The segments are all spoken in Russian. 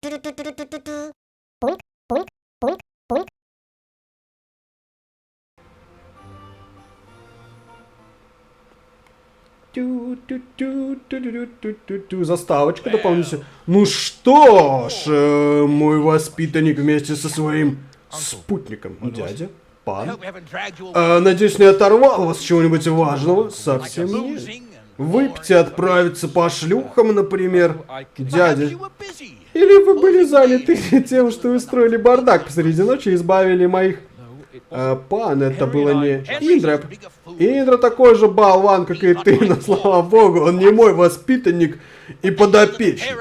Пуньк, пуньк, пуньк, пуньк. Заставочка дополнительная. Ну что ж, мой воспитанник вместе со своим спутником, дядя, пан. Надеюсь, не оторвал вас чего-нибудь важного? Совсем нет. Выпить и отправиться по шлюхам, например, дядя. Или вы были заняты тем, что устроили бардак посреди ночи и избавили моих... пан, это было не Индра. Индра такой же болван, как и ты, но слава богу, он не мой воспитанник и подопечный.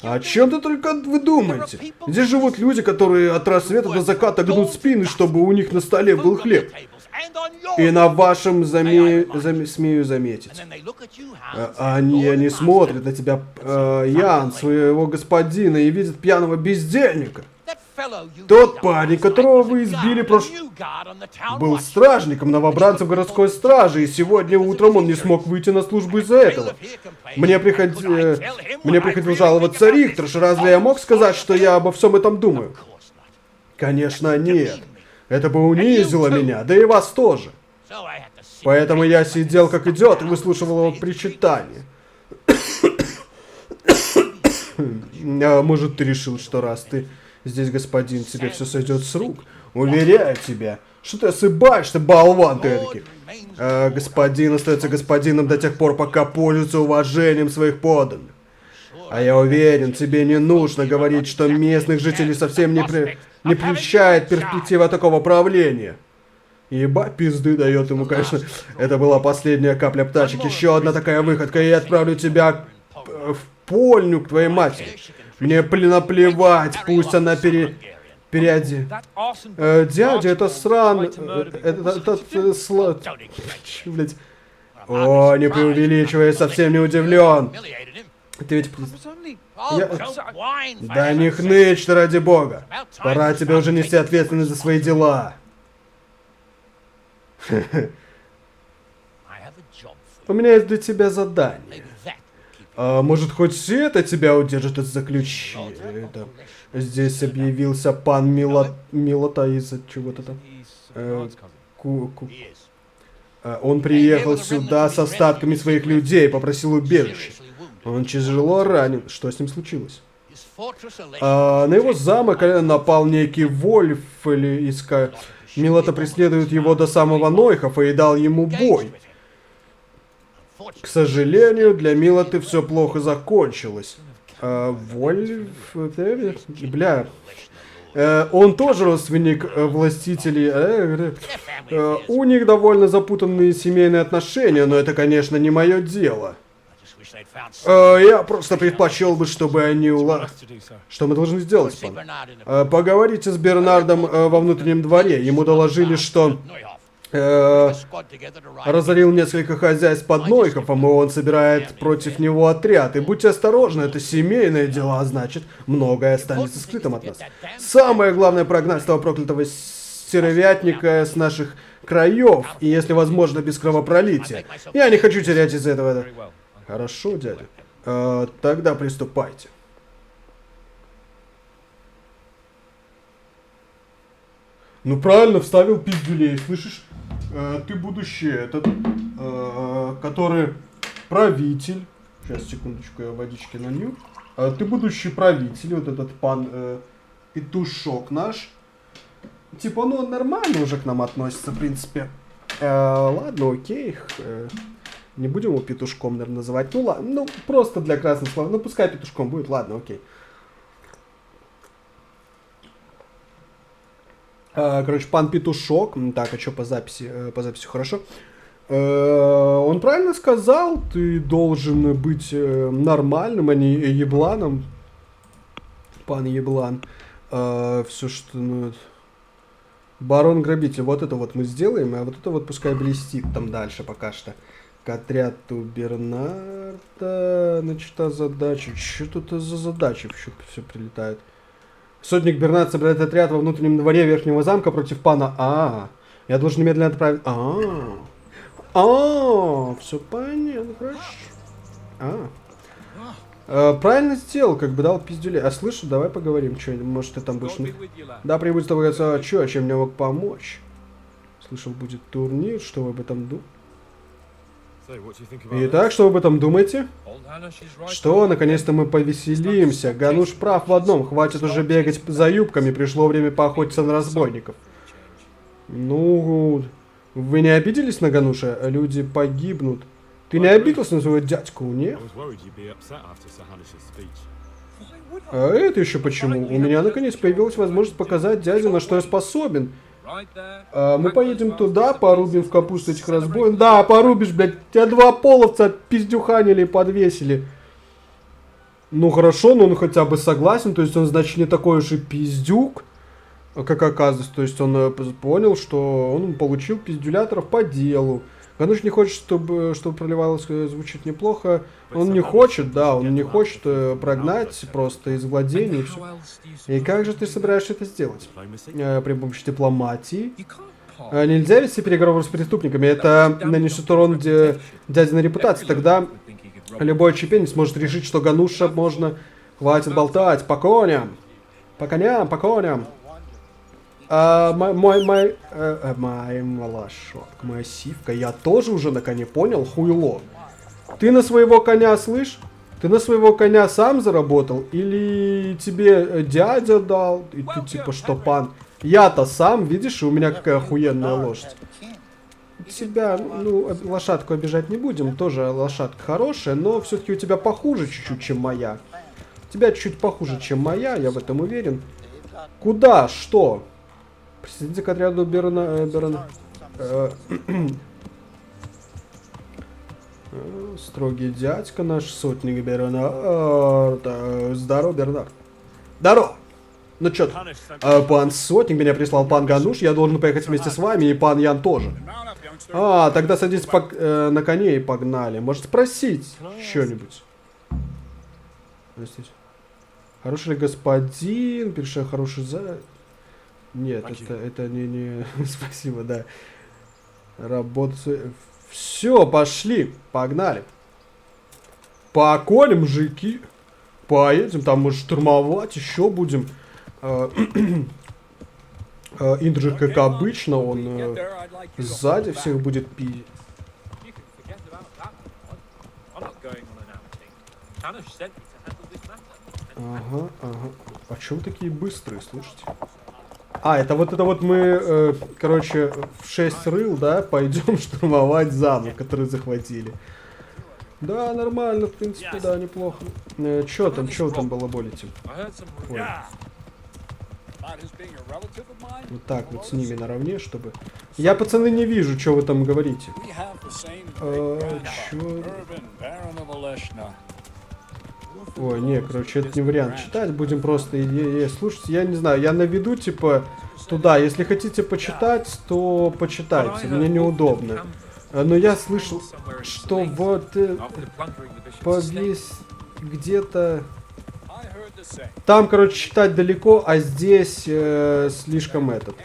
О чем ты только вы думаете? Здесь живут люди, которые от рассвета до заката гнут спины, чтобы у них на столе был хлеб. И на вашем смею заметить. Они смотрят на тебя, Ян, своего господина, и видят пьяного бездельника. Тот парень, которого вы избили был стражником новобранцев городской стражи, и сегодня утром он не смог выйти на службу из-за этого. Мне приходил жаловаться Рихтерш. Разве я мог сказать, что я обо всем этом думаю? Конечно, нет. Это бы унизило меня, да и вас тоже. Поэтому я сидел как идиот и выслушивал его причитания. А может, ты решил, что раз ты здесь, господин, тебе все сойдет с рук? Уверяю тебя, что ты ошибаешься, болван ты эдакий. Господин остается господином до тех пор, пока пользуется уважением своих подданных. А я уверен, тебе не нужно говорить, что местных жителей совсем не прельщает перспектива такого правления. Ебать пизды дает ему, конечно. Это была последняя капля птачек. Еще одна такая выходка, и я отправлю тебя в польню к твоей матери. Мне наплевать, пусть она переоди. Дядя, это сран... Блять. О, не преувеличивай, совсем не удивлен. Ты ведь... Да не хнычь ты, ради бога. Пора тебе уже нести ответственность за свои дела. У меня есть для тебя задание. Может, хоть это тебя удержит от заключения? Здесь объявился пан Милота из-за чего-то там. Он приехал сюда с остатками своих людей, попросил убежище. Он тяжело ранен. Что с ним случилось? На его замок напал некий Вольф или Иска. Милота преследует его до самого Нойхофа и дал ему бой. К сожалению, для Милоты все плохо закончилось. Вольф... Бля... Он тоже родственник властителей. У них довольно запутанные семейные отношения, но это, конечно, не мое дело. Я просто предпочел бы, чтобы они Что мы должны сделать, пан? Поговорите с Бернардом во внутреннем дворе. Ему доложили, что разорил несколько хозяйств под Нойхофом, и он собирает против него отряд. И будьте осторожны, это семейное дело, а значит, многое останется скрытым от нас. Самое главное — прогнать этого проклятого стервятника с наших краев, и если возможно, без кровопролития. Я не хочу терять из-за этого. Хорошо, дядя. Тогда приступайте. Ну правильно, вставил пиздюлей, слышишь? Ты будущий этот, который правитель. Сейчас, секундочку, я водички налью. Ты будущий правитель, вот этот пан петушок наш. Типа, ну он нормально уже к нам относится, в принципе. Ладно, окей. Не будем его петушком, наверное, называть. Ну ладно, ну просто для красных слов. Ну пускай петушком будет, ладно, окей. Короче, пан Петушок. Так, а что по записи? По записи хорошо. Он правильно сказал, ты должен быть нормальным, а не ебланом. Пан Еблан. Все, что... Ну, барон-грабитель. Вот это вот мы сделаем, а вот это вот пускай блестит там дальше пока что. К отряду Бернарда. Начата задача. Что тут за задачи все прилетает? Сотник Бернард собирает отряд во внутреннем дворе Верхнего замка против пана. Я должен немедленно отправить... Все понятно, хорошо. Правильно сделал, как бы дал пиздюлей. А слышу, давай поговорим, что, может ты там будешь... Да, прибудь с тобой, что, чем мне мог помочь? Слышал, будет турнир, что вы об этом думаете? Итак, что вы об этом думаете? Что, наконец-то мы повеселимся. Гануш прав в одном, хватит уже бегать за юбками, пришло время поохотиться на разбойников. Ну, вы не обиделись на Гануша? Люди погибнут. Ты не обиделся на своего дядьку, нет? А это еще почему? У меня наконец появилась возможность показать дяде, на что я способен. Мы поедем туда, порубим в капусту этих разбоин. Да, порубишь, блядь. Тебя 2 половца пиздюханили и подвесили. Ну хорошо, но он хотя бы согласен. То есть он, значит, не такой уж и пиздюк, как оказывается. То есть он понял, что он получил пиздюляторов по делу. Гануш не хочет, чтобы проливалось, звучит неплохо. Он не хочет, да, он не хочет прогнать просто из владений. И как же ты собираешься это сделать? При помощи дипломатии? Нельзя вести переговоры с преступниками. Это нанесет урон дядиной репутации. Тогда любой чепень сможет решить, что Гануша можно... Хватит болтать, по коням! По коням, по коням! Моя лошадка, моя сивка, я тоже уже на коне, понял, хуйло? Ты на своего коня, слышь? Ты на своего коня сам заработал? Или тебе дядя дал? И ты типа что, пан? Я-то сам, видишь, и у меня какая охуенная лошадь. Тебя, ну, лошадку обижать не будем, тоже лошадка хорошая, но все-таки у тебя похуже чуть-чуть, чем моя. У тебя чуть похуже, чем моя, я в этом уверен. Куда? Что? Присоедините к отряду строгий дядька наш, сотник Бернард. Здорово, Бернард. Здорово! Ну чё ты? Пан сотник меня прислал, пан Гануш, я должен поехать вместе с вами, и пан Ян тоже. Тогда садитесь на коне и погнали. Может спросить что-нибудь? Простите. Хороший господин, пиши хороший за... Нет, это не... Спасибо, да. Работа... Все, пошли, погнали. По коням, мужики. Поедем, там может штурмовать, еще будем. Инджи, как обычно, он сзади всех будет пить. Ага. А чё вы такие быстрые, слушайте? Это вот мы, короче, в 6 рыл, да, пойдем штурмовать замок, который захватили. Да, нормально, в принципе, да, неплохо. Чё там было болите? Ой. Вот так вот с ними наравне, чтобы... Я, пацаны, не вижу, что вы там говорите. Чё? Ой, не, короче, это не вариант читать, будем просто слушать. Я не знаю, я наведу, типа, туда. Если хотите почитать, то почитайте, мне неудобно. Но я слышал, что вот повесь где-то... Там, короче, читать далеко, а здесь слишком этот.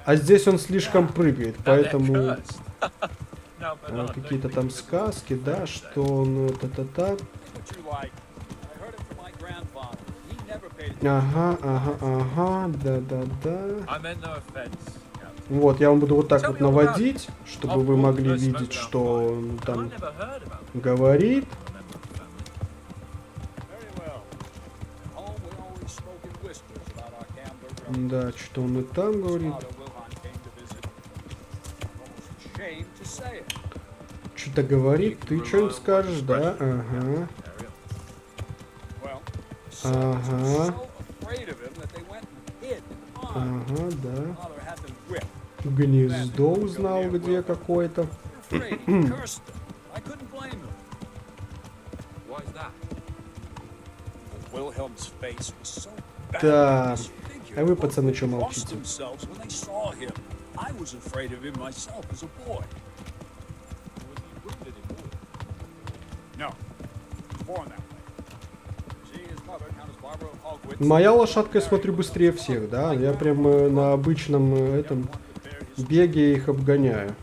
А здесь он слишком прыгает, поэтому... Какие-то там сказки, да, что он... та-та-та. Ага, да. Вот, я вам буду вот так вот наводить, чтобы вы могли видеть, что он там говорит. Да, что он и там говорит. Что-то говорит, ты что-нибудь скажешь, да? Ага. Ага, да. Гнездо узнал, где какое-то. Да. А вы, пацаны, что молчите? Моя лошадка, я смотрю, быстрее всех, да? Я прям на обычном этом беге их обгоняю.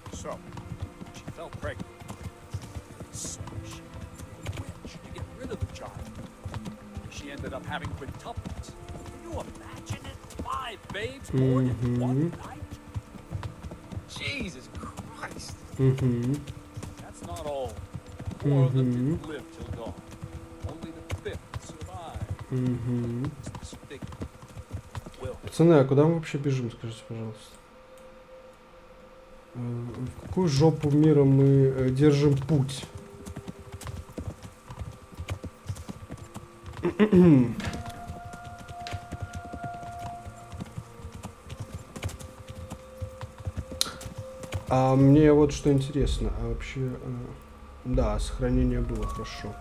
elephants. Can you imagine it? 5 babes born in one night? Jesus Christ. That's not all. 4 of them didn't live till dawn. Only the 5th survived. It's the stigma. Will. Пацаны, а куда мы вообще бежим, скажите, пожалуйста? В какую жопу мира мы держим путь? А мне вот что интересно, а вообще... да, сохранение было хорошо.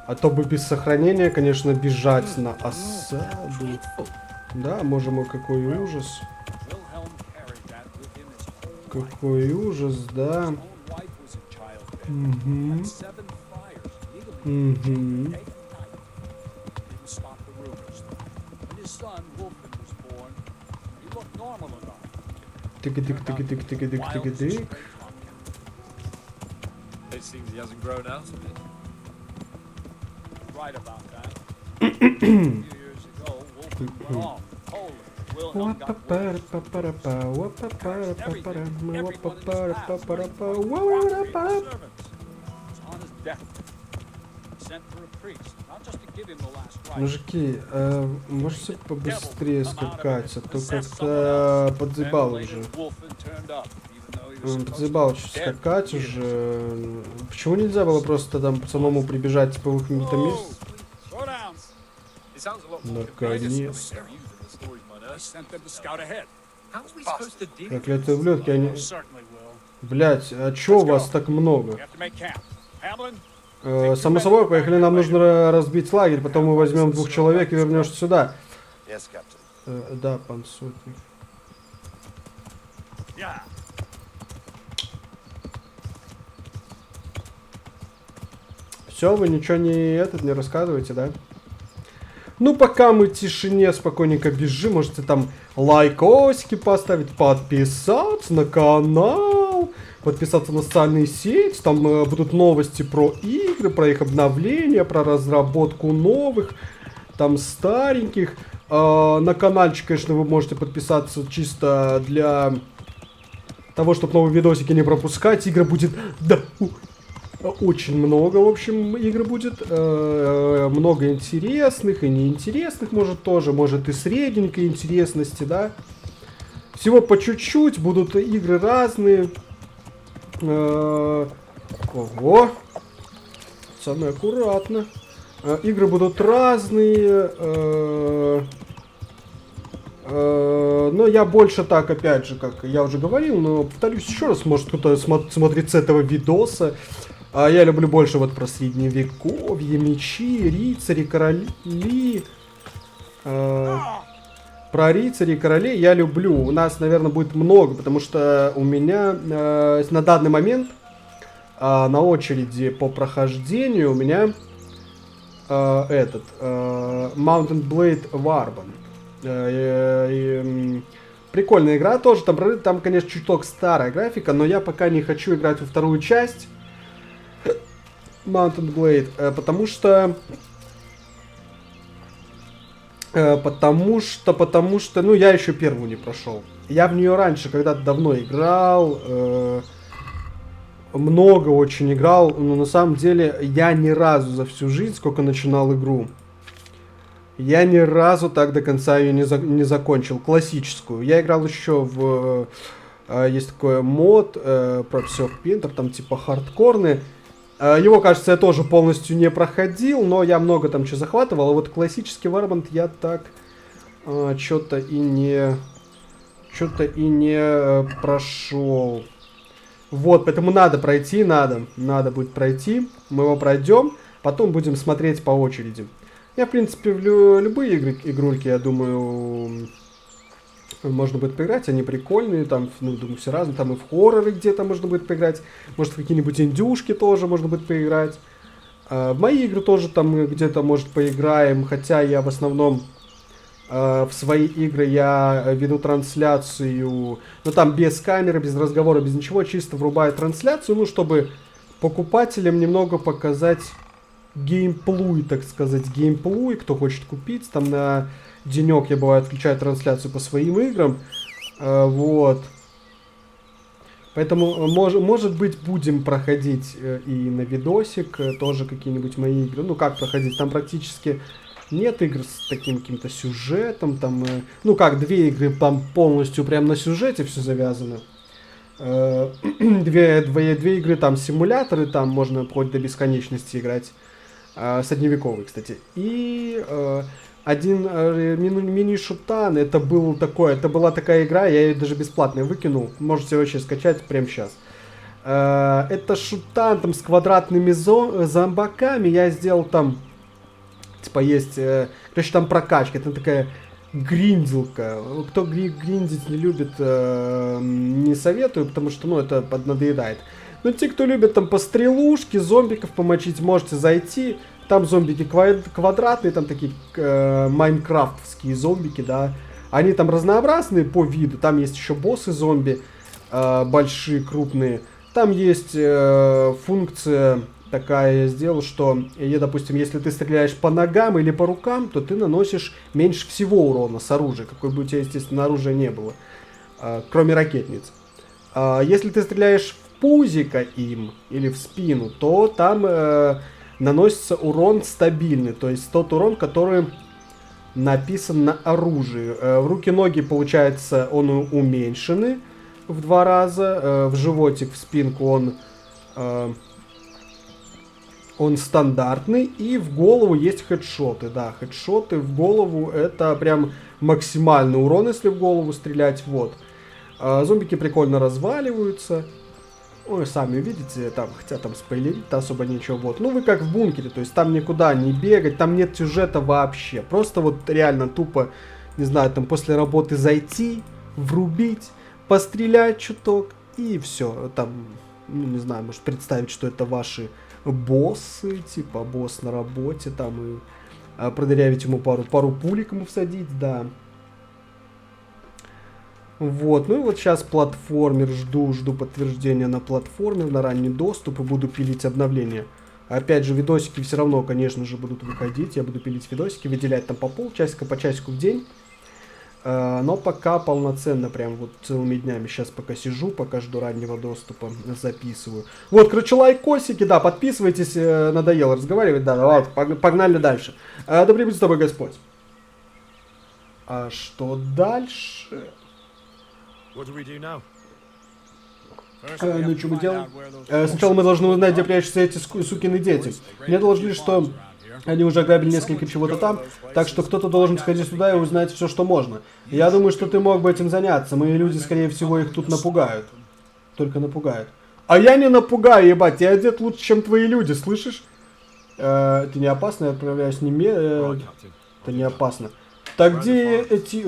А то бы без сохранения, конечно, бежать на осаду. Да, можем, и какой ужас. Wilhelm carried that with him his whole life. Какой ужас, да. His own wife was in childbed. Had 7 fires, needling day and night. Didn't stop the rumors. When his son, Wolfgang, was born, he looked normal enough. Тык-тык-тык-тык-тык-тык-тык-тык. It seems he hasn't grown out of it. Right about that. A few years ago, Wolfgang went off to Poland. Wilhelm got worse. On his deathbed. He sent for a priest, not just to give him the last rites. Мужики, можете побыстрее скакать, а то как-то подзебал уже. Подзебал чуть скакать уже. Почему нельзя было просто там самому прибежать типа в каком-то месте? It sounds a lot more Наконец. convincing than the stories my I nurse. sent them to scout ahead. How are we supposed to deal with Проклятые ублюдки, они... Certainly will. Блять, а чё у вас так много? We have to make camp. Hamlin, Само собой, поехали, нам нужно разбить лагерь, потом мы возьмем 2 человек и вернешься сюда. Yes, Captain. Да, пан Сотник. yeah. Все, вы ничего не рассказываете, да? Ну, пока мы в тишине спокойненько бежим, можете там лайкосики поставить, подписаться на канал, подписаться на социальные сети, там будут новости про игры, про их обновления, про разработку новых, там стареньких. На каналчик, конечно, вы можете подписаться чисто для того, чтобы новые видосики не пропускать. Игр будет... Да, очень много, в общем, игр будет. Много интересных и неинтересных, может, тоже. Может, и средненькой интересности, да. Всего по чуть-чуть. Будут игры разные. Ого. Самое аккуратно. Игры будут разные. Но я больше так, опять же, как я уже говорил, но повторюсь еще раз, может кто-то смотрит с этого видоса. Я люблю больше вот про средневековье, мечи, рыцари, короли. Про рыцарей, королей я люблю. У нас, наверное, будет много, потому что у меня на данный момент на очереди по прохождению у меня Mountain Blade Warband. Прикольная игра тоже, там, конечно, чуток старая графика, но я пока не хочу играть во вторую часть Mountain Blade, потому что, ну, я еще первую не прошел. Я в нее раньше когда-то давно играл, много очень играл, но на самом деле я ни разу за всю жизнь, сколько начинал игру, я ни разу так до конца ее не закончил. Классическую. Я играл еще в... есть такой мод про все Пинтер, там типа хардкорный. Его, кажется, я тоже полностью не проходил, но я много там что захватывал. А вот классический Warband я так что-то и не прошел. Вот, поэтому надо пройти, надо будет пройти. Мы его пройдем, потом будем смотреть по очереди. Я, в принципе, в любые игрульки, я думаю, можно будет поиграть. Они прикольные, там, ну, думаю, все разные. Там и в хорроры где-то можно будет поиграть. Может, в какие-нибудь индюшки тоже можно будет поиграть. В мои игры тоже там где-то, может, поиграем. Хотя я в основном в свои игры я веду трансляцию, ну, там без камеры, без разговора, без ничего. Чисто врубаю трансляцию, ну, чтобы покупателям немного показать геймплуй, так сказать, геймплуй, кто хочет купить, там на денек я бывает включаю трансляцию по своим играм, вот. Поэтому, может быть, будем проходить и на видосик тоже какие-нибудь мои игры. Ну, как проходить? Там практически нет игр с таким каким-то сюжетом. Там, ну, как, 2 игры там полностью прям на сюжете все завязано. 2 игры там симуляторы, там можно вплоть до бесконечности играть. Средневековый, кстати. И один мини-шутан, это была такая игра, я ее даже бесплатно выкинул. Можете вообще скачать прямо сейчас. Это шутан там с квадратными зомбаками. Я сделал там, типа есть, короче, там прокачка. Это такая гринделка. Кто гриндить не любит, не советую, потому что, ну, это поднадоедает. Но те, кто любит там по стрелушке, зомбиков помочить, можете зайти. Там зомбики квадратные, там такие майнкрафтовские зомбики, да. Они там разнообразные по виду. Там есть еще боссы зомби, большие, крупные. Там есть функция такая, я сделал, что, допустим, если ты стреляешь по ногам или по рукам, то ты наносишь меньше всего урона с оружия, какой бы у тебя, естественно, оружия не было, кроме ракетниц. Если ты стреляешь в пузико им или в спину, то там наносится урон стабильный, то есть тот урон, который написан на оружии. В руки-ноги, получается, он уменьшенный в 2 раза, в животик, в спинку он стандартный, и в голову есть хедшоты, да, хедшоты в голову это прям максимальный урон, если в голову стрелять, вот. Зомбики прикольно разваливаются. Ой, сами видите, там, хотя там спойлерить-то особо нечего, вот. Ну, вы как в бункере, то есть там никуда не бегать, там нет сюжета вообще. Просто вот реально тупо, не знаю, там после работы зайти, врубить, пострелять чуток, и все. Там, ну, не знаю, может представить, что это ваши боссы, типа босс на работе, там, и продырявить ему пару пулек ему всадить, да. Вот, ну и вот сейчас платформер, жду подтверждения на платформер, на ранний доступ, и буду пилить обновления. Опять же, видосики все равно, конечно же, будут выходить, я буду пилить видосики, выделять там по полчасика, по часику в день. Но пока полноценно, прям вот целыми днями, сейчас пока сижу, пока жду раннего доступа, записываю. Вот, короче, лайкосики, да, подписывайтесь, надоело разговаривать, да, давай, погнали дальше. Да пребудет с тобой Господь. А что дальше? What do we do now? Ну, что мы делаем? Сначала мы должны узнать, где прячутся эти сукины дети. Мне доложили, что они уже ограбили несколько чего-то там, так что кто-то должен сходить сюда и узнать все, что можно. Я думаю, что ты мог бы этим заняться. Мои люди, скорее всего, их тут напугают. Только напугают. А я не напугаю, ебать, я одет лучше, чем твои люди, слышишь? Это не опасно, я отправляюсь это не опасно. Так где эти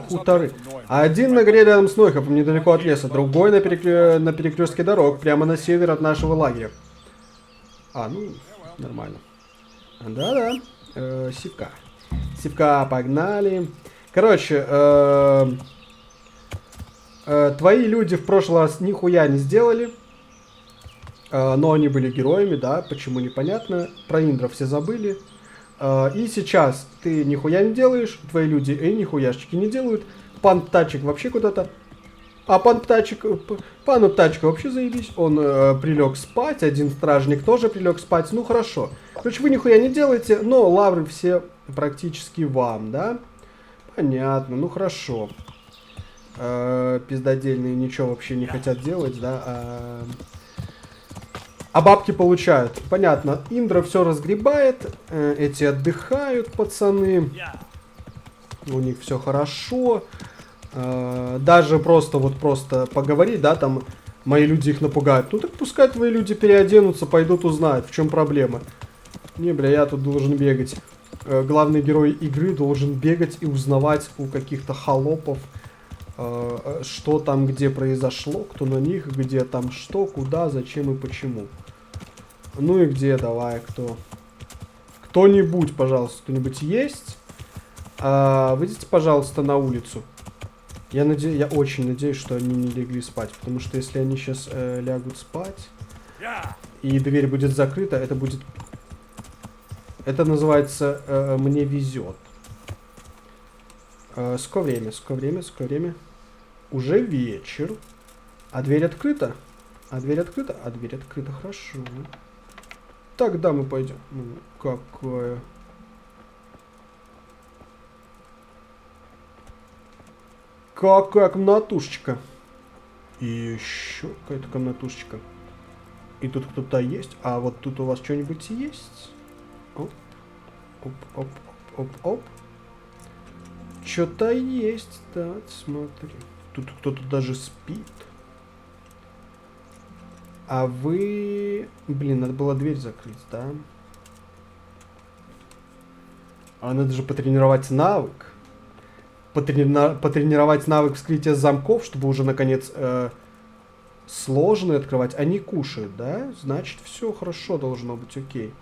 хуторы? Один на горе рядом с Нойхопом, недалеко от леса, другой на перекрестке дорог, прямо на север от нашего лагеря. Ну, нормально. Да-да, сивка. Сивка, погнали. Короче, твои люди в прошлый раз нихуя не сделали. Но они были героями, да, почему непонятно. Про Индра все забыли. И сейчас ты нихуя не делаешь, твои люди нихуяшечки не делают. Пан Птачек вообще куда-то. А пану Птачка вообще заебись. Он прилег спать, один стражник тоже прилег спать. Ну хорошо. Короче, вы нихуя не делаете, но лавры все практически вам, да? Понятно, ну хорошо. Пиздодельные ничего вообще не хотят делать, да? А бабки получают. Понятно. Индра все разгребает. Эти отдыхают, пацаны. У них все хорошо. Даже просто поговорить, да, там мои люди их напугают. Ну так пускай твои люди переоденутся, пойдут узнают, в чем проблема. Не, бля, я тут должен бегать. Главный герой игры должен бегать и узнавать у каких-то холопов, что там где произошло, кто на них, где там что, куда, зачем и почему. Ну и где, давай, кто? Кто-нибудь, пожалуйста, кто-нибудь есть? Выйдите, пожалуйста, на улицу. Я очень надеюсь, что они не легли спать, потому что если они сейчас лягут спать, и дверь будет закрыта, это будет Это называется «мне везет». Сколько время? Уже вечер. А дверь открыта? Хорошо. Тогда мы пойдем. Какая... Какая комнатушечка. И еще какая-то комнатушечка. И тут кто-то есть. А вот тут у вас что-нибудь есть? Оп. Оп. Что-то есть, да, смотри. Тут кто-то даже спит. А вы... Блин, надо было дверь закрыть, да? А надо же потренировать навык. Потренировать навык вскрытия замков, чтобы уже, наконец, сложные открывать. Они кушают, да? Значит, все хорошо должно быть, окей.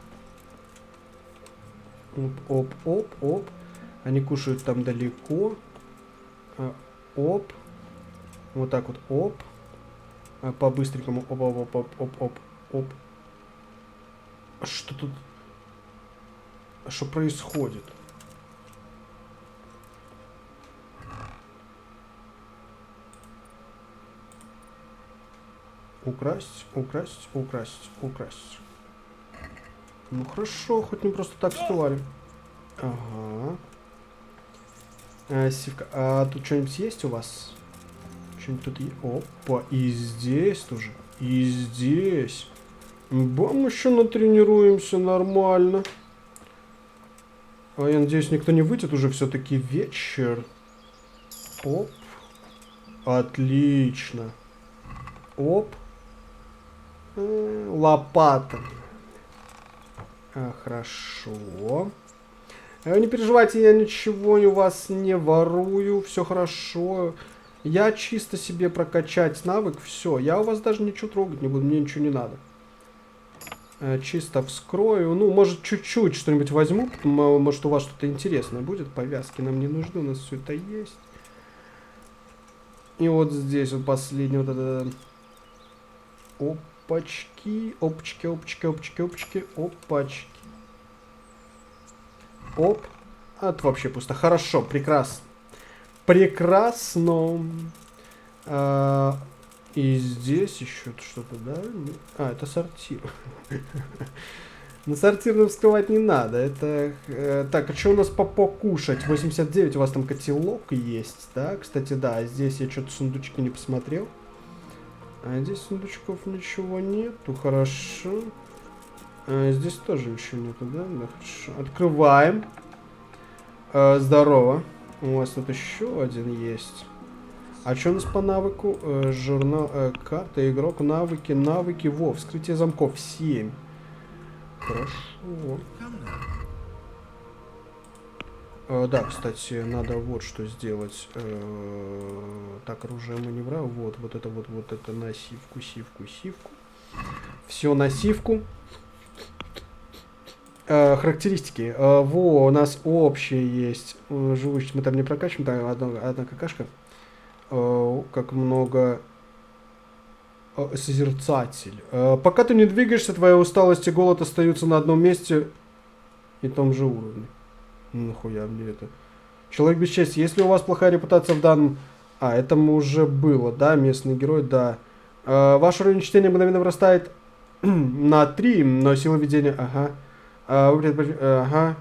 Оп. Они кушают там далеко. Оп. Вот так вот, оп. По-быстренькому, оп. Что тут? Что происходит? Украсть. Ну хорошо, хоть не просто так вставали. Ага. Сивка, а тут что-нибудь есть у вас? Что-нибудь тут есть? Опа, и здесь тоже. И здесь. Бам, еще натренируемся нормально. А я надеюсь, никто не выйдет, уже все-таки вечер. Оп. Отлично. Оп. Лопата. Хорошо. Не переживайте, я ничего у вас не ворую. Все хорошо. Я чисто себе прокачать навык. Все. Я у вас даже ничего трогать не буду. Мне ничего не надо. Чисто вскрою. Ну, может, чуть-чуть что-нибудь возьму. Может, у вас что-то интересное будет. Повязки нам не нужны. У нас все это есть. И вот здесь вот последний вот это... Опачки. Опачки. Опачки. Оп. А это вообще пусто. Хорошо, прекрасно. Прекрасно. И здесь еще что-то, да? А, это сортир. На сортирном вскрывать не надо. Это... Так, а что у нас по покушать? 89, у вас там котелок есть, да? Кстати, да, здесь я что-то сундучки не посмотрел. А здесь сундучков ничего нету, хорошо. Здесь тоже ничего нету, да? Да, хорошо. Открываем. Здорово. У вас тут еще один есть. А что у нас по навыку? Журнал, карта, игрок, навыки, во, вскрытие замков 7. Хорошо. Да, кстати, надо вот что сделать. Так, оружие мы не брали. Вот это на сивку. Все на сивку. Характеристики. У нас общие есть. Живучесть мы там не прокачиваем. Там одна какашка. Как много... Созерцатель. Пока ты не двигаешься, твоя усталость и голод остаются на одном месте и том же уровне. Нахуя мне это? Человек без чести. Если у вас плохая репутация в данном... это уже было, да? Местный герой, да. Ваш уровень чтения мгновенно вырастает на 3, но сила ведения... Ага.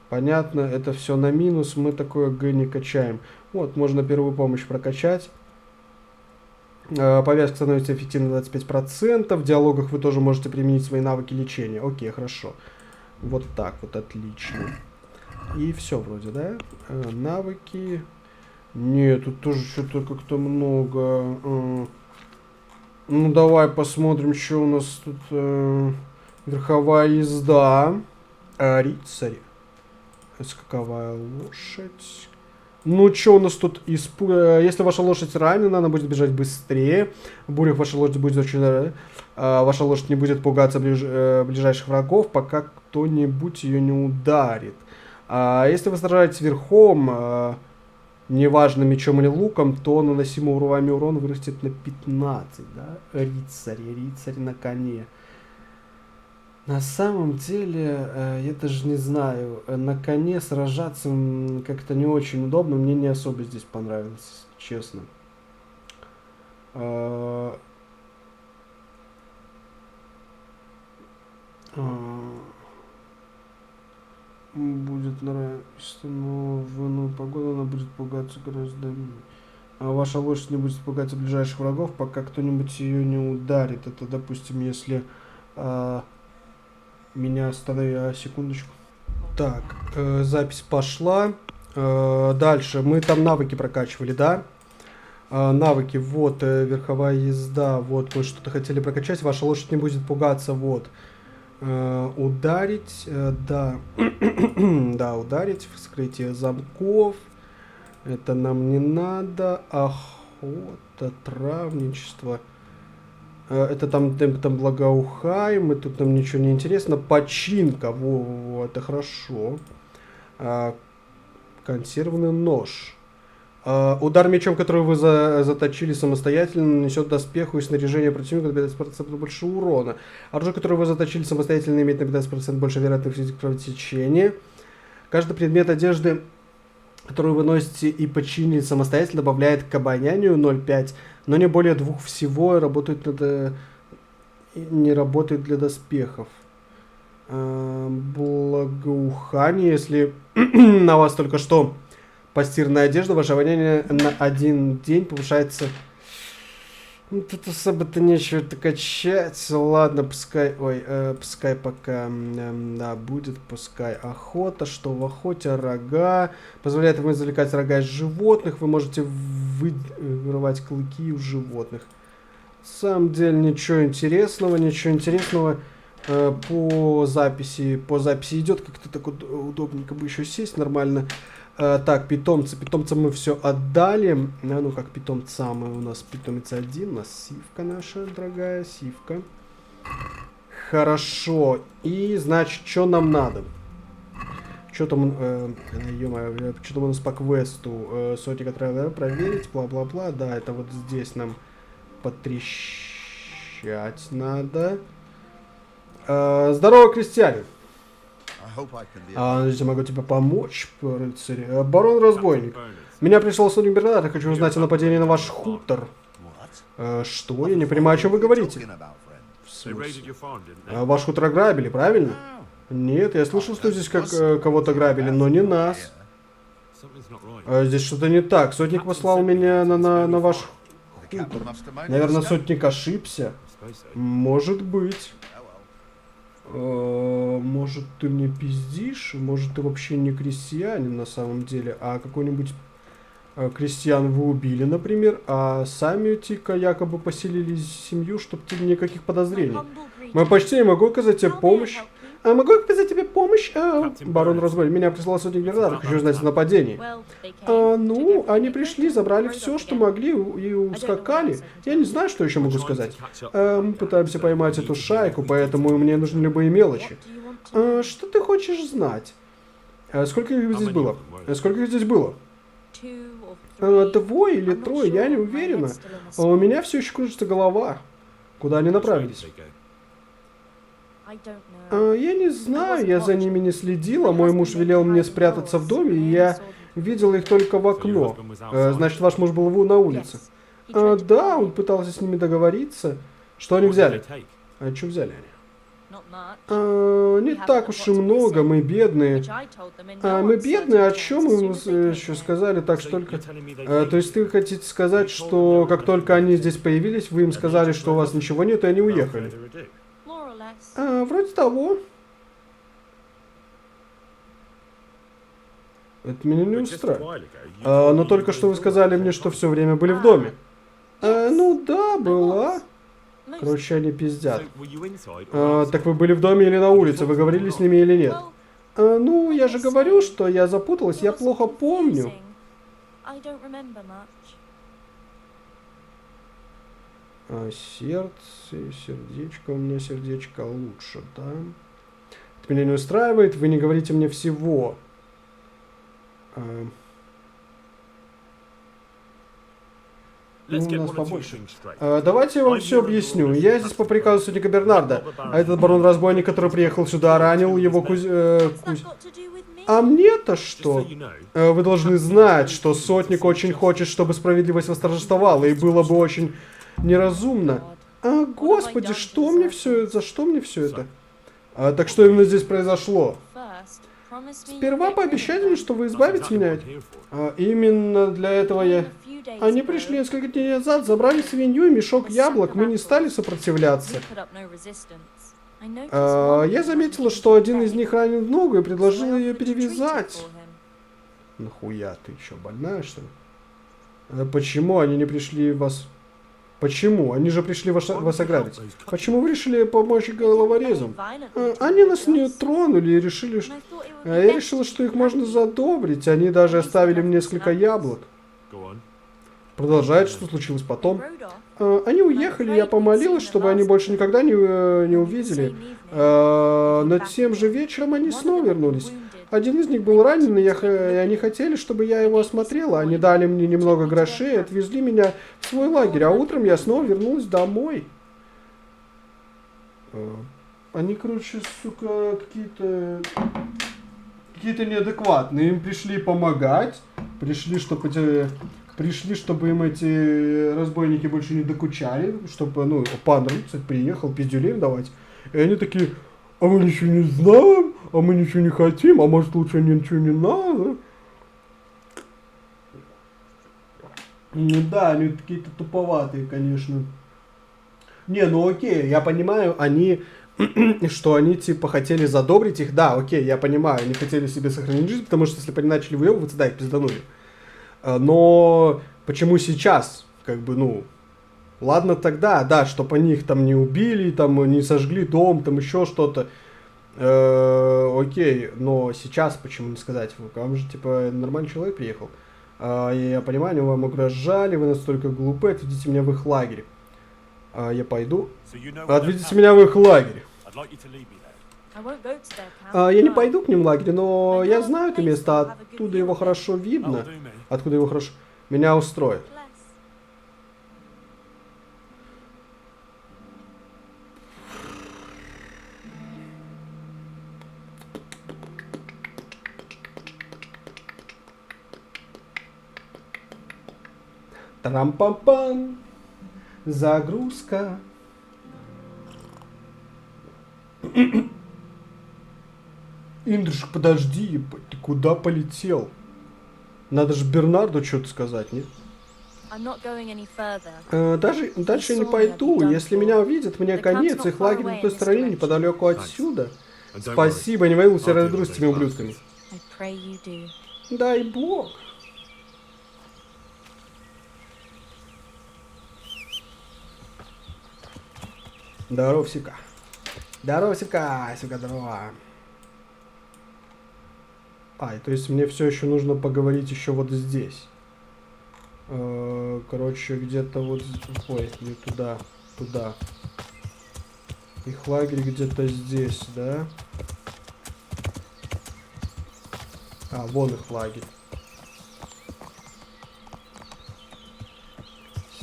Понятно, это все на минус, мы такое Г не качаем. Вот, можно первую помощь прокачать. Повязка становится эффективной на 25%. В диалогах вы тоже можете применить свои навыки лечения. Окей, хорошо. Вот так вот, отлично. И все вроде, да? Навыки. Нет, тут тоже что-то как-то много. Ну, давай посмотрим, что у нас тут. Верховая езда. Рыцарь. Скаковая лошадь. Ну, что у нас тут? Если ваша лошадь ранена, она будет бежать быстрее. В бурях ваша лошадь будет очень... Ваша лошадь не будет пугаться ближайших врагов, пока кто-нибудь ее не ударит. Если вы сражаетесь верхом, неважно мечом или луком, то наносимый вами урон вырастет на 15, да? Рыцарь на коне. На самом деле, я даже не знаю, на коне сражаться как-то не очень удобно, мне не особо здесь понравилось, честно. А, Будет нравиться, но в погоду она будет пугаться гораздо менее. А ваша лошадь не будет пугаться ближайших врагов, пока кто-нибудь ее не ударит. Это, допустим, если меня остановили. Секундочку. Так, запись пошла. Дальше. Мы там навыки прокачивали, да? Навыки, вот, верховая езда, вот, мы что-то хотели прокачать. Ваша лошадь не будет пугаться, вот. Ударить, да. Да, ударить, вскрытие замков. Это нам не надо. Охота, травничество. Это там благоухай. Мы тут нам ничего не интересно. Починка. Во, это хорошо. Консервный нож. Удар мечом, который вы заточили самостоятельно, нанесет доспеху и снаряжение противника на 15% больше урона. Оружие, которое вы заточили самостоятельно, имеет на 15% больше вероятности кровотечения. Каждый предмет одежды, который вы носите и починили самостоятельно, добавляет к обонянию 0,5, но не более 2 всего, и работает не работает для доспехов. Благоухание, если на вас только что постиранная одежда, ваше обоняние на 1 день повышается. Ну, тут особо-то нечего-то качать. Ладно, пускай. Ой, пускай пока. Да, будет, пускай. Охота. Что в охоте? Рога. Позволяет вам извлекать рога из животных. Вы можете вырывать клыки у животных. На самом деле ничего интересного. Ничего интересного. По записи идет. Как-то так удобненько бы еще сесть нормально. Так, питомцы. Питомцам мы все отдали. Ну, как питомцам. У нас питомец один. У нас сивка наша дорогая. Сивка. Хорошо. И, значит, что нам надо? Что там, что там у нас по квесту? Сотник отправил, проверить, бла-бла-бла. Да, это вот здесь нам потрещать надо. Здорово, крестьянин. Я могу тебе помочь, рыцарь. Барон-разбойник. Меня пришел сотник Бернард, я хочу узнать о нападении на ваш хутор. Что? Я не понимаю, о чем вы говорите. В смысле? Ваш хутор ограбили, правильно? Нет, я слышал, что здесь кого-то грабили, но не нас. Здесь что-то не так. Сотник послал меня на ваш хутор. Наверное, сотник ошибся. Может быть. Может, ты мне пиздишь? Может, ты вообще не крестьянин на самом деле, а какой-нибудь крестьян вы убили, например, а сами типа якобы поселили семью, чтобы тебе никаких подозрений. Мое почтение, могу оказать тебе помощь? Могу оказать тебе помощь? Барон Разбойник, меня прислал сотник Бернард, хочу узнать о нападении. Ну, они пришли, забрали все, что могли, и ускакали. Я не знаю, что еще могу сказать. Мы пытаемся поймать эту шайку, поэтому мне нужны любые мелочи. Что ты хочешь знать? Сколько их здесь было? Сколько их здесь было? 2 или 3, я не уверена. У меня все еще кружится голова. Куда они направились? Я не знаю, я за ними не следила. Мой муж велел мне спрятаться в доме, и я видела их только в окно. Значит, ваш муж был на улице. Да, он пытался с ними договориться. Что они взяли? А что взяли они? Не так уж и много, мы бедные. Мы бедные, о чем мы еще сказали, так что только... То есть ты хотите сказать, что как только они здесь появились, вы им сказали, что у вас ничего нет, и они уехали? Вроде того. Это меня не устраивает. Но только что вы сказали мне, что все время были в доме. Ну да, была. Короче, они пиздят. Так вы были в доме или на улице? Вы говорили с ними или нет? Ну, я же говорю, что я запуталась, я плохо помню. Сердце, сердечко, у меня сердечко лучше, да? Это меня не устраивает, вы не говорите мне всего. Let's у get нас one or two побольше. things straight. Давайте я вам все объясню. Я здесь по приказу судника Бернарда. А этот барон-разбойник, который приехал сюда, ранил его А мне-то Just что? so you know, Вы должны знать, что сотник очень хочет, чтобы справедливость восторжествовала, и было бы очень неразумно. Господи, что мне все это? За что мне все это? Так что именно здесь произошло? Сперва пообещайте мне, что вы that's избавите exactly меня. what I'm here for. Именно для этого я... Они пришли несколько дней назад, забрали свинью и мешок яблок, мы не стали сопротивляться. Я заметила, что один из них ранен в ногу и предложила ее перевязать. Нахуя, ты еще больная, что ли? Почему они не пришли вас... Почему? Они же пришли вас ограбить. Почему вы решили помочь головорезам? Они нас не тронули и решили... Я решила, что их можно задобрить. Они даже оставили мне несколько яблок. Go on. Продолжает, что случилось потом. Они уехали, я помолилась, чтобы они больше никогда не увидели. Но тем же вечером они снова вернулись. Один из них был ранен, и они хотели, чтобы я его осмотрела. Они дали мне немного грошей и отвезли меня в свой лагерь, а утром я снова вернулась домой. Они, короче, сука, какие-то неадекватные. Им пришли помогать, пришли, чтобы им эти разбойники больше не докучали, чтобы, пан рыцарь приехал пиздюлей им давать. И они такие, а мы ничего не знаем, а мы ничего не хотим, а может лучше ничего не надо. Ну да, они какие-то туповатые, конечно. Не, ну окей, я понимаю, что они типа хотели задобрить их, да, окей, я понимаю, они хотели себе сохранить жизнь, потому что если бы они начали выебываться, да, их пизданули. Но почему сейчас? Ладно тогда, да, чтобы они их там не убили, там не сожгли дом, там еще что-то. Окей, но сейчас почему не сказать? К вам же, типа, нормальный человек приехал. Я понимаю, они вам угрожали, вы настолько глупы, отведите меня в их лагерь. Я пойду. So you know where Отведите they're меня в их лагерь. I'd like you to lead me there. Я не пойду к ним в лагерь, но я знаю это место, оттуда его хорошо видно. That'll do me. Откуда его хорошо... Меня устроит. Тарам-пам-пам. Загрузка. Индриш, подожди, ебать, ты куда полетел? Надо же Бернарду что-то сказать, нет? Даже дальше я не пойду. Если меня увидят, мне конец. Их лагерь на той стороне, неподалеку отсюда. And don't worry, Спасибо, не воевался ради с этими ублюдками. I Дай бог. Здоров, Сика. Здорово, Сика. Сика, здорово. И то есть мне все еще нужно поговорить еще вот здесь. Короче, где-то вот... Ой, не туда. Туда. Их лагерь где-то здесь, да? Вон их лагерь.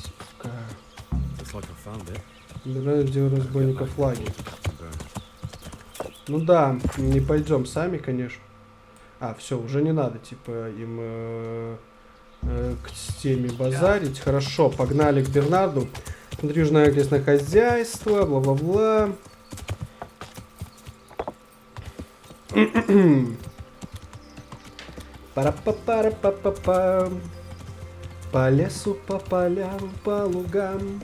Сука. looks like I found it. Нравится дело разбойников лагерь. Burn. Ну да, не пойдем сами, конечно. Все, уже не надо, типа, им к теме базарить. Хорошо, погнали к Бернарду. Смотри, южное окрестное хозяйство, бла-бла-бла. Пара-па-пара-па-па-па. По лесу, по полям, по лугам.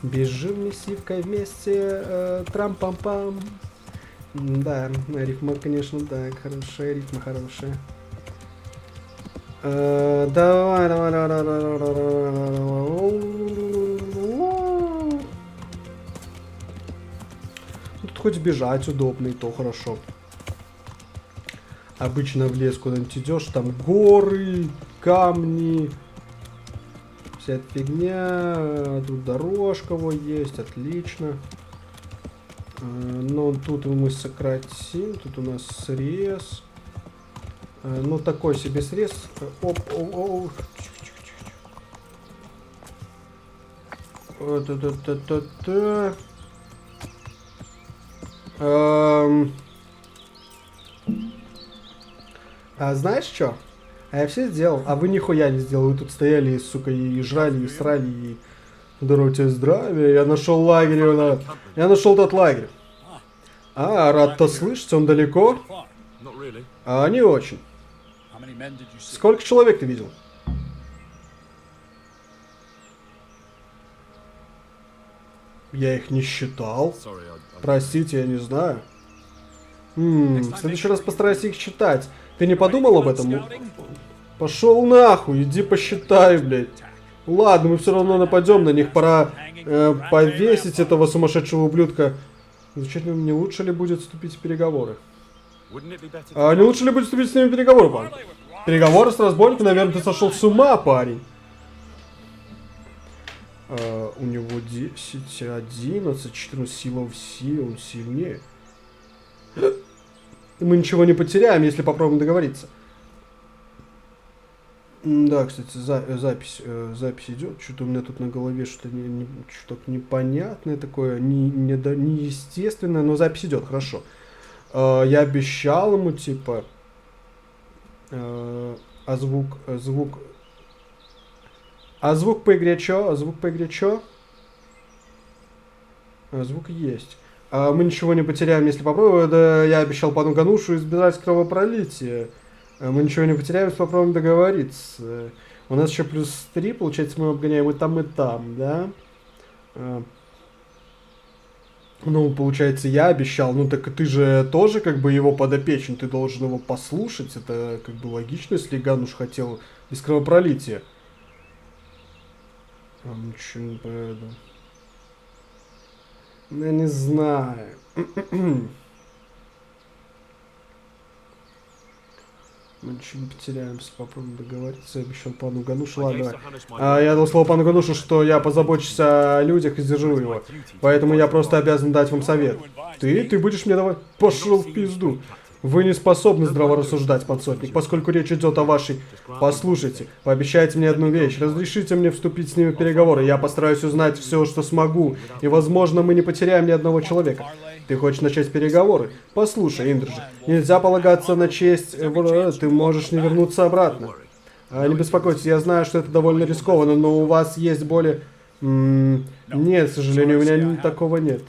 Бежим месивкой вместе, трам-пам-пам. Да, рифма, конечно, да, хорошая, рифма хорошая. Давай. Тут хоть бежать удобно, и то хорошо. Обычно в лес куда-нибудь идешь, там горы, камни, вся эта фигня. Тут дорожка вот есть, отлично. Но тут мы сократим, тут у нас срез. Ну такой себе срез. Оп. Та-та-та-та-та. А знаешь что? А я все сделал, а вы нихуя не сделали. Вы тут стояли, сука, и жрали, и срали, и... Здорово тебе здравия. Я нашел лагерь. Я нашел тот лагерь. А, рад-то слышать, он далеко? Not really. А, не очень. How many men did you see? Сколько человек ты видел? Я их не считал. Sorry, I Простите, я не знаю. В следующий раз постарайся их считать. Ты не подумал об этом? Пошел нахуй, иди посчитай, блядь. Ладно, мы все равно нападем на них. Пора повесить этого сумасшедшего ублюдка. Зачем не лучше ли будет вступить в переговоры? wouldn't it be better А не лучше ли будет вступить с ними в переговоры, парень? Переговоры с разбойником, наверное, ты сошел с ума, парень. У него 10, 11, 14 сила в силе, он сильнее. Мы ничего не потеряем, если попробуем договориться. Да, кстати, запись идет. Что-то у меня тут на голове что-то что-то непонятное такое, неестественное, но запись идет, хорошо. Я обещал ему, типа, а звук по игре чё? Звук есть. Мы ничего не потеряем, если попробуем. Да, я обещал пану Ганушу избежать кровопролития. Мы ничего не потеряем, если попробуем договориться. У нас еще плюс 3, получается, мы обгоняем и там, да? Ну, получается, я обещал. Ну, так ты же тоже, как бы, его подопечен. Ты должен его послушать. Это, как бы, логично, если Гануш хотел без кровопролития. Ничего не поеду. Я не знаю. Мы ничего не потеряем, если попробуем договориться. Я обещал пану Ганушу. Ладно, давай. Я дал слово пану Ганушу, что я позабочусь о людях и сдержу его. Поэтому я просто обязан дать вам совет. Ты будешь мне давать? Пошел в пизду. Вы не способны здраво рассуждать, подсотник, поскольку речь идет о вашей... Послушайте, пообещайте мне одну вещь. Разрешите мне вступить с ними в переговоры. Я постараюсь узнать все, что смогу. И, возможно, мы не потеряем ни одного человека. Ты хочешь начать переговоры? Послушай, Индрджи, нельзя полагаться на честь. Ты можешь не вернуться обратно. Не беспокойтесь, я знаю, что это довольно рискованно, но у вас есть более... Нет, к сожалению, у меня такого нет.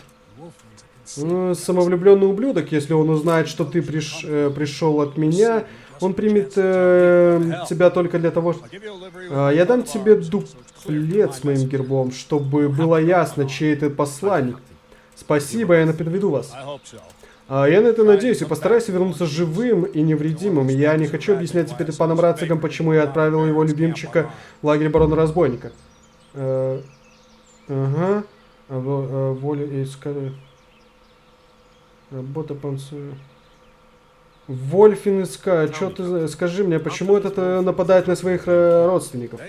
Самовлюбленный ублюдок, если он узнает, что ты пришел от меня, он примет тебя только для того, что... Я дам тебе дуплет с моим гербом, чтобы было ясно, чей ты посланник. Спасибо, я подведу вас. Я на это надеюсь и постараюсь вернуться живым и невредимым. Я не хочу объяснять перед паном Рацигом, почему я отправил его любимчика в лагерь барона-разбойника. Ага. Воля и работа панциря. Вольфин СК, что ты скажи мне, почему этот нападает на своих родственников?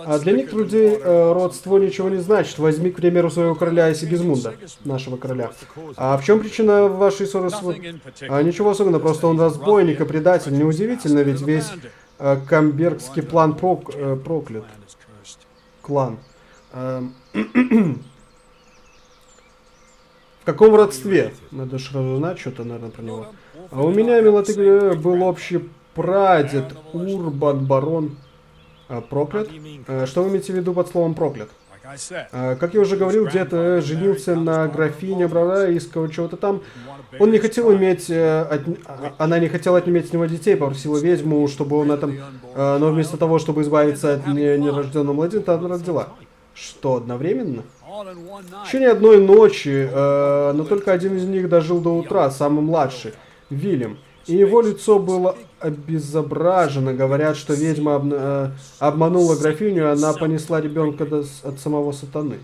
А для некоторых людей родство ничего не значит. Возьми, к примеру, своего короля Сигизмунда, нашего короля. А в чем причина вашей ссоры с... Ничего особенного, просто он разбойник и предатель. Неудивительно, ведь весь камбергский план проклят. Клан. В каком родстве? Надо же разузнать что-то, наверное, про него. А у меня, милоты, был общий прадед Урбан барон проклят. Что вы имеете в виду под словом проклят? Как я уже говорил, дед женился на графине Браварийского чего-то там. Он не хотел иметь... Она не хотела отнять с него детей, попросила ведьму, чтобы он этом... Но вместо того, чтобы избавиться от нерожденного младенца, она родила. Что, одновременно? В течение одной ночи, но только один из них дожил до утра, самый младший, Вильям. И его лицо было обезображено. Говорят, что ведьма обманула графиню, и она понесла ребенка от самого сатаны.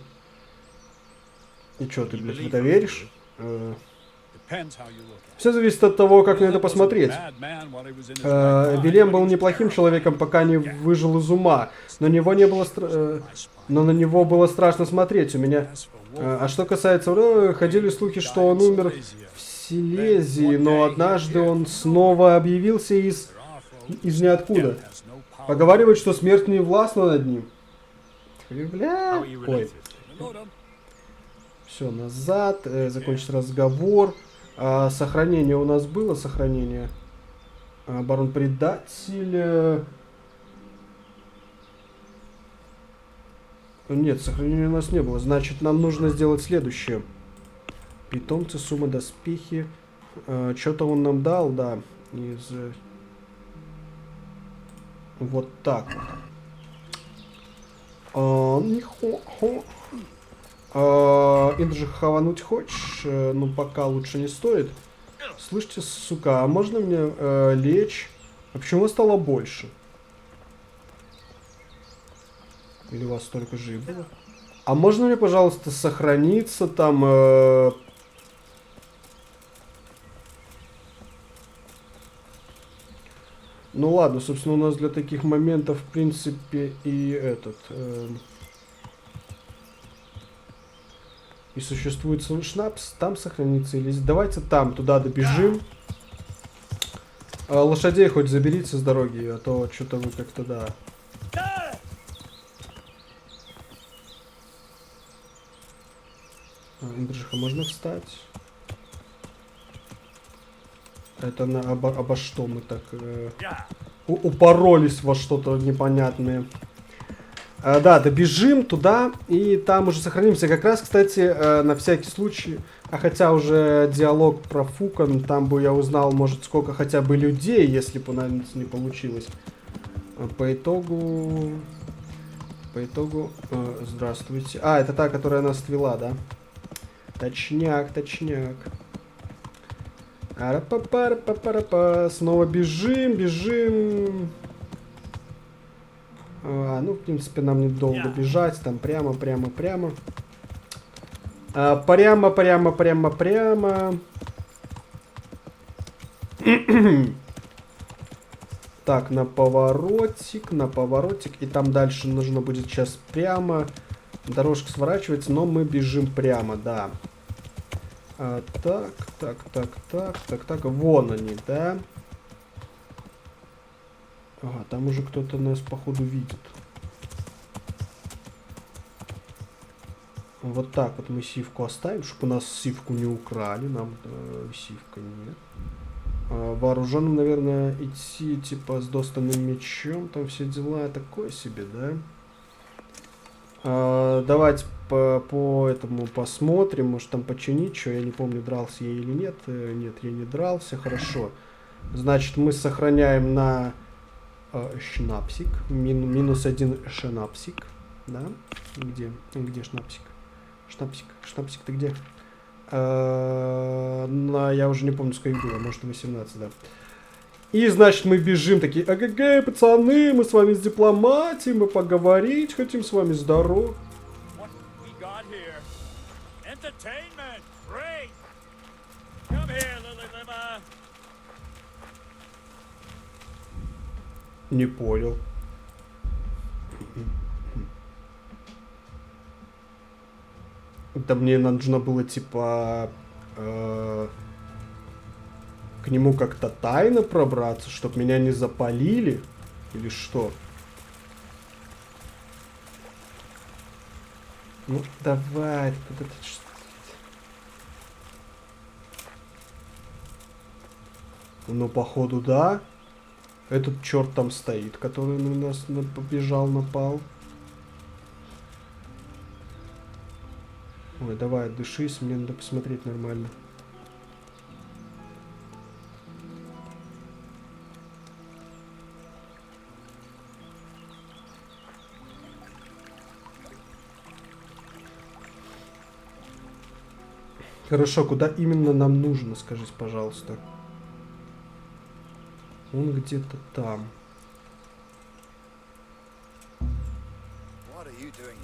И что, ты, блядь, в это веришь? Все зависит от того, как на это посмотреть. Вильям был неплохим человеком, пока не выжил из ума. Но на него было страшно смотреть. У меня... А что касается... Ходили слухи, что он умер в Силезии, но однажды он снова объявился из ниоткуда. Поговаривают, что смерть не властна над ним. Бля... Ой. Load 'em. Все, назад. Закончить разговор. Сохранение у нас было, сохранение. Барон-предатель. Нет, сохранения у нас не было. Значит, нам нужно сделать следующее. Питомцы, сумма, доспехи. Что-то он нам дал, да. Из... Вот так вот. Инджи, хавануть хочешь? Ну, пока лучше не стоит. Слышите, сука, а можно мне лечь? А почему стало больше? Или у вас столько же и было? А можно мне, пожалуйста, сохраниться там... Ну ладно, собственно, у нас для таких моментов, в принципе, и этот... И существует свой шнапс, там сохранится или... Давайте там, туда добежим. Лошадей хоть заберите с дороги, а то что-то вы как-то, да... Индржиха, можно встать? Это на обо что мы так упоролись во что-то непонятное. Да, добежим туда и там уже сохранимся. Как раз, кстати, на всякий случай, а хотя уже диалог про Фукан, там бы я узнал, может, сколько хотя бы людей, если бы у нас не получилось. По итогу, здравствуйте. А, это та, которая нас отвела, да? Точняк, точняк. Снова бежим. Ну, в принципе, нам недолго бежать. Там прямо. Прямо. Так, на поворотик. И там дальше нужно будет сейчас прямо. Дорожка сворачивается, но мы бежим прямо, да. Так. Вон они, да? Ага, там уже кто-то нас, походу, видит. Вот так вот мы сивку оставим, чтобы у нас сивку не украли. Нам сивка нет. Вооруженным, наверное, идти, типа, с достанным мечом. Там все дела такое себе, да? Давайте по этому посмотрим, может там починить, что я не помню, дрался я или нет. Нет, я не дрался, хорошо. Значит, мы сохраняем на шнапсик, минус 1 шнапсик, да? Где шнапсик? Шнапсик ты где? Я уже не помню, сколько было, может 18, да. И, значит, мы бежим, такие, ага, пацаны, мы с вами с дипломатией, мы поговорить хотим с вами, здорово. What we got here? Entertainment! Great! Come here, Lily Limmer! Не понял. Это мне нужно было, типа... к нему как-то тайно пробраться, чтобы меня не запалили? Или что? Ну, давай. Ну, походу, да. Этот черт там стоит, который на нас побежал, напал. Ой, давай, дышись, мне надо посмотреть нормально. Хорошо, куда именно нам нужно, скажите, пожалуйста. Он где-то там. What are you doing